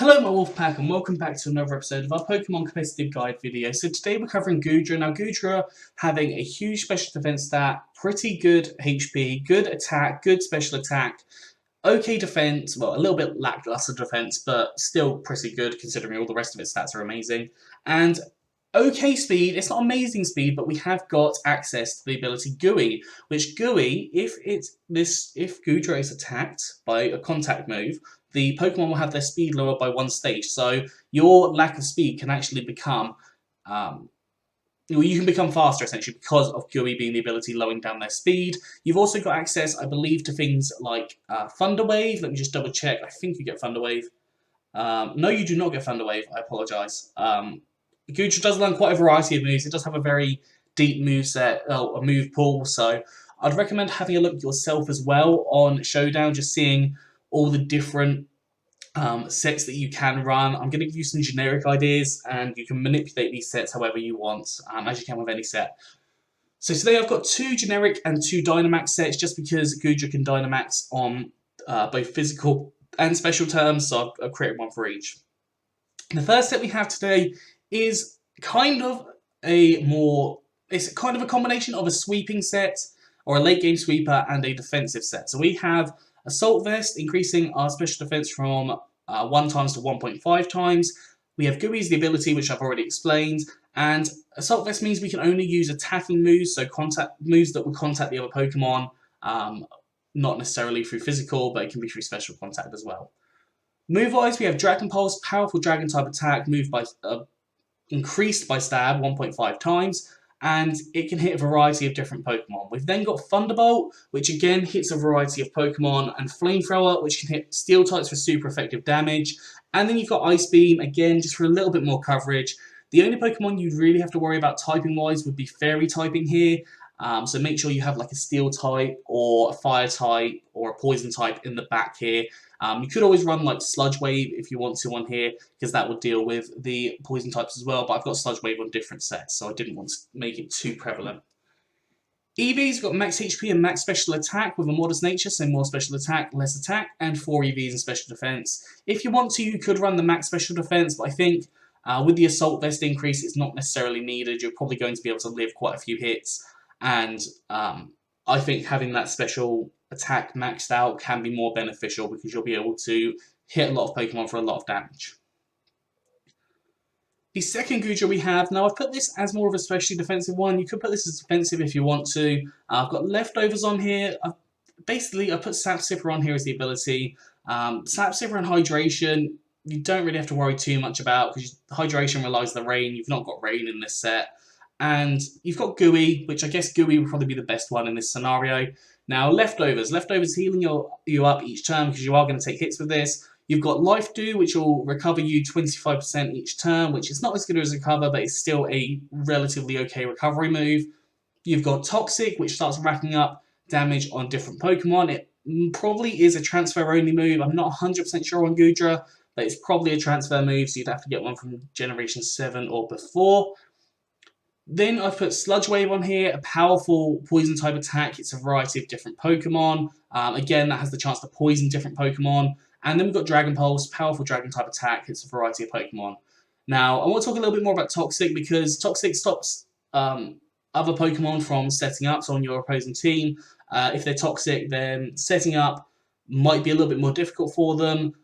Hello my Wolfpack and welcome back to another episode of our Pokemon Competitive Guide video. So today we're covering Goodra. Now Goodra having a huge special defense stat, pretty good HP, good attack, good special attack, okay defense, well a little bit lackluster defense but still pretty good considering all the rest of its stats are amazing. And okay speed, it's not amazing speed, but we have got access to the ability Gooey, which Gooey, if Goodra is attacked by a contact move, the Pokemon will have their speed lowered by 1 stage. So your lack of speed can actually become, you can become faster essentially because of Gooey being the ability lowering down their speed. You've also got access, I believe, to things like Thunder Wave. Let me just double check. I think you get Thunder Wave. No, you do not get Thunder Wave. I apologise. Goodra does learn quite a variety of moves. It does have a very deep move set, a move pool. So I'd recommend having a look yourself as well on Showdown, just seeing all the different sets that you can run. I'm going to give you some generic ideas and you can manipulate these sets however you want, as you can with any set. So today I've got 2 generic and 2 dynamax sets just because Goodra can dynamax on both physical and special terms, so I've created one for each. The first set we have today is kind of it's kind of a combination of a sweeping set or a late game sweeper and a defensive set. So we have Assault Vest, increasing our special defense from 1 times to 1.5 times. We have Gooey's the ability, which I've already explained, and Assault Vest means we can only use attacking moves, so contact moves that will contact the other Pokemon, not necessarily through physical, but it can be through special contact as well. Move-wise, we have Dragon Pulse, powerful Dragon type attack, moved by increased by stab 1.5 times. And it can hit a variety of different Pokemon. We've then got Thunderbolt, which again hits a variety of Pokemon, and Flamethrower, which can hit Steel types for super effective damage. And then you've got Ice Beam, again, just for a little bit more coverage. The only Pokemon you'd really have to worry about typing-wise would be Fairy typing here. So make sure you have like a Steel type, or a Fire type, or a Poison type in the back here. You could always run like Sludge Wave if you want to on here, because that would deal with the poison types as well, but I've got Sludge Wave on different sets, so I didn't want to make it too prevalent. EV's got max HP and max special attack with a modest nature, so more special attack, less attack, and 4 EVs in special defense. If you want to, you could run the max special defense, but I think with the Assault Vest increase, it's not necessarily needed. You're probably going to be able to live quite a few hits, and I think having that special attack maxed out can be more beneficial because you'll be able to hit a lot of Pokemon for a lot of damage. The second Goodra we have, now I've put this as more of a specially defensive one. You could put this as defensive if you want to. I've got leftovers on here. I put Sap Sipper on here as the ability. Sap Sipper and Hydration, you don't really have to worry too much about because Hydration relies on the rain. You've not got rain in this set. And you've got Gooey, which I guess Gooey would probably be the best one in this scenario. Now, Leftovers healing you up each turn because you are going to take hits with this. You've got Life Dew, which will recover you 25% each turn, which is not as good as Recover, but it's still a relatively okay recovery move. You've got Toxic, which starts racking up damage on different Pokemon. It probably is a transfer-only move. I'm not 100% sure on Goodra, but it's probably a transfer move, so you'd have to get one from Generation 7 or before. Then I've put Sludge Wave on here, a powerful poison type attack. It's a variety of different Pokemon. Again, that has the chance to poison different Pokemon. And then we've got Dragon Pulse, powerful Dragon type attack. It's a variety of Pokemon. Now, I want to talk a little bit more about Toxic because Toxic stops other Pokemon from setting up, so on your opposing team. If they're Toxic, then setting up might be a little bit more difficult for them.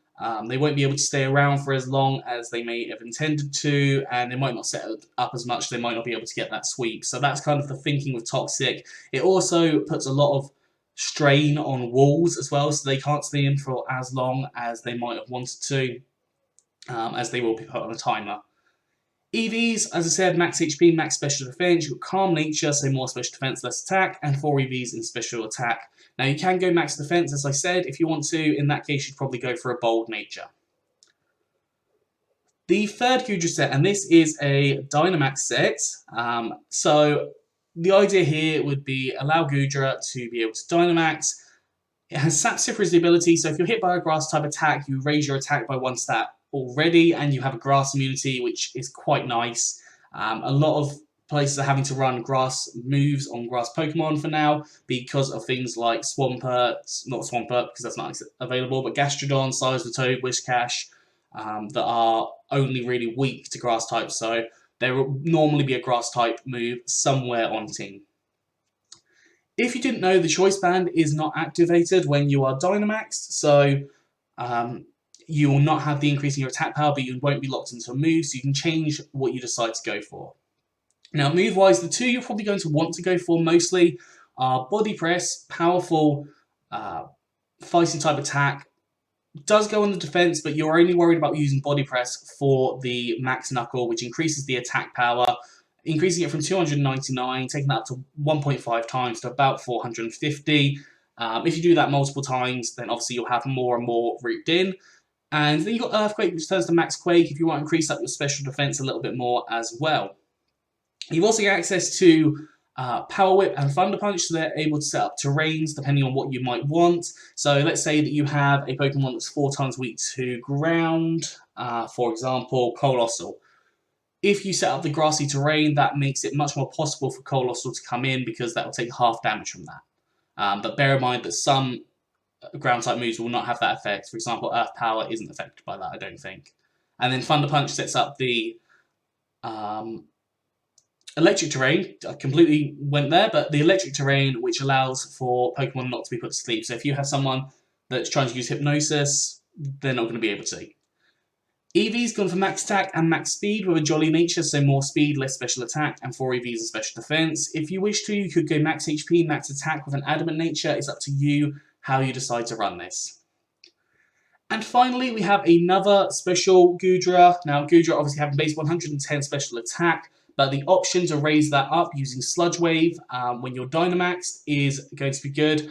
They won't be able to stay around for as long as they may have intended to, and they might not set up as much, they might not be able to get that sweep. So that's kind of the thinking with Toxic. It also puts a lot of strain on walls as well, so they can't stay in for as long as they might have wanted to, as they will be put on a timer. EVs, as I said, max HP, max special defense. You've got Calm Nature, so more special defense, less attack, and 4 EVs in special attack. Now, you can go max defense, as I said, if you want to. In that case, you'd probably go for a Bold Nature. The third Goodra set, and this is a Dynamax set. So the idea here would be allow Goodra to be able to Dynamax. It has Sap Sipper as the ability, so if you're hit by a grass type attack, you raise your attack by 1 stat already, and you have a grass immunity, which is quite nice. A lot of places are having to run grass moves on grass Pokemon for now because of things like Swampert, not Swampert because that's not available, but Gastrodon, Seismitoad, Whiscash, that are only really weak to grass types, so there will normally be a grass type move somewhere on team. If you didn't know, the choice band is not activated when you are Dynamaxed, so you will not have the increase in your attack power, but you won't be locked into a move, so you can change what you decide to go for. Now, move-wise, the two you're probably going to want to go for mostly are Body Press, powerful, feisty type attack. Does go on the defense, but you're only worried about using Body Press for the Max Knuckle, which increases the attack power, increasing it from 299, taking that up to 1.5 times to about 450. If you do that multiple times, then obviously you'll have more and more rooped in. And then you've got Earthquake, which turns to Max Quake if you want to increase up your special defense a little bit more as well. You've also got access to Power Whip and Thunder Punch, so they're able to set up terrains depending on what you might want. So let's say that you have a Pokemon that's 4 times weak to ground, for example, Colossal. If you set up the grassy terrain, that makes it much more possible for Colossal to come in because that will take half damage from that. But bear in mind that some ground type moves will not have that effect. For example, Earth Power isn't affected by that, I don't think. And then Thunder Punch sets up the electric terrain. I completely went there, but the electric terrain, which allows for Pokemon not to be put to sleep. So if you have someone that's trying to use Hypnosis, they're not going to be able to. Eevee's gone for max attack and max speed with a jolly nature, so more speed, less special attack, and 4 EVs and special defense. If you wish to, you could go max HP, max attack with an adamant nature. It's up to you how you decide to run this. And finally, we have another special Goodra. Now, Goodra obviously have a base 110 special attack, but the option to raise that up using Sludge Wave when you're Dynamaxed is going to be good.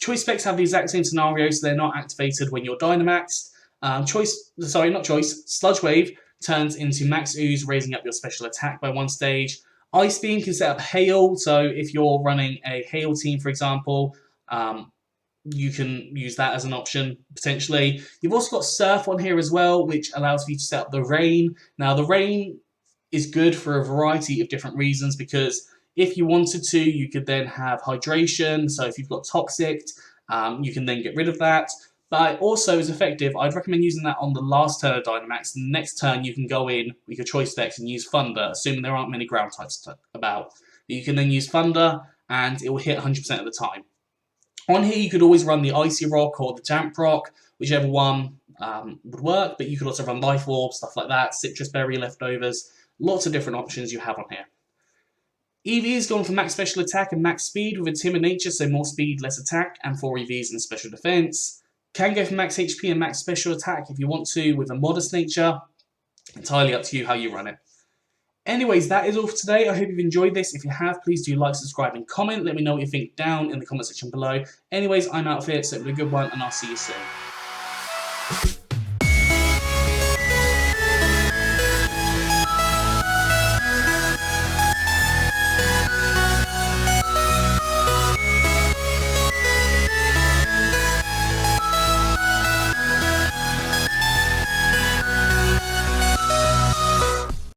Choice specs have the exact same scenario, so they're not activated when you're Dynamaxed. Sludge Wave turns into Max Ooze, raising up your special attack by 1 stage. Ice Beam can set up Hail, so if you're running a Hail team, for example, you can use that as an option, potentially. You've also got Surf on here as well, which allows you to set up the Rain. Now, the Rain is good for a variety of different reasons, because if you wanted to, you could then have Hydration, so if you've got Toxic, you can then get rid of that. But it also is effective. I'd recommend using that on the last turn of Dynamax. The next turn you can go in with your choice decks and use Thunder, assuming there aren't many ground types about. But you can then use Thunder and it will hit 100% of the time. On here you could always run the Icy Rock or the Damp Rock, whichever one would work, but you could also run Life Orb, stuff like that, Citrus Berry leftovers, lots of different options you have on here. Eevee has gone for max special attack and max speed with a timid nature, so more speed, less attack, and 4 EVs and special defense. Can go for max HP and max special attack if you want to with a modest nature. Entirely up to you how you run it. Anyways, that is all for today. I hope you've enjoyed this. If you have, please do like, subscribe, and comment. Let me know what you think down in the comment section below. Anyways, I'm out of here, so have a good one, and I'll see you soon.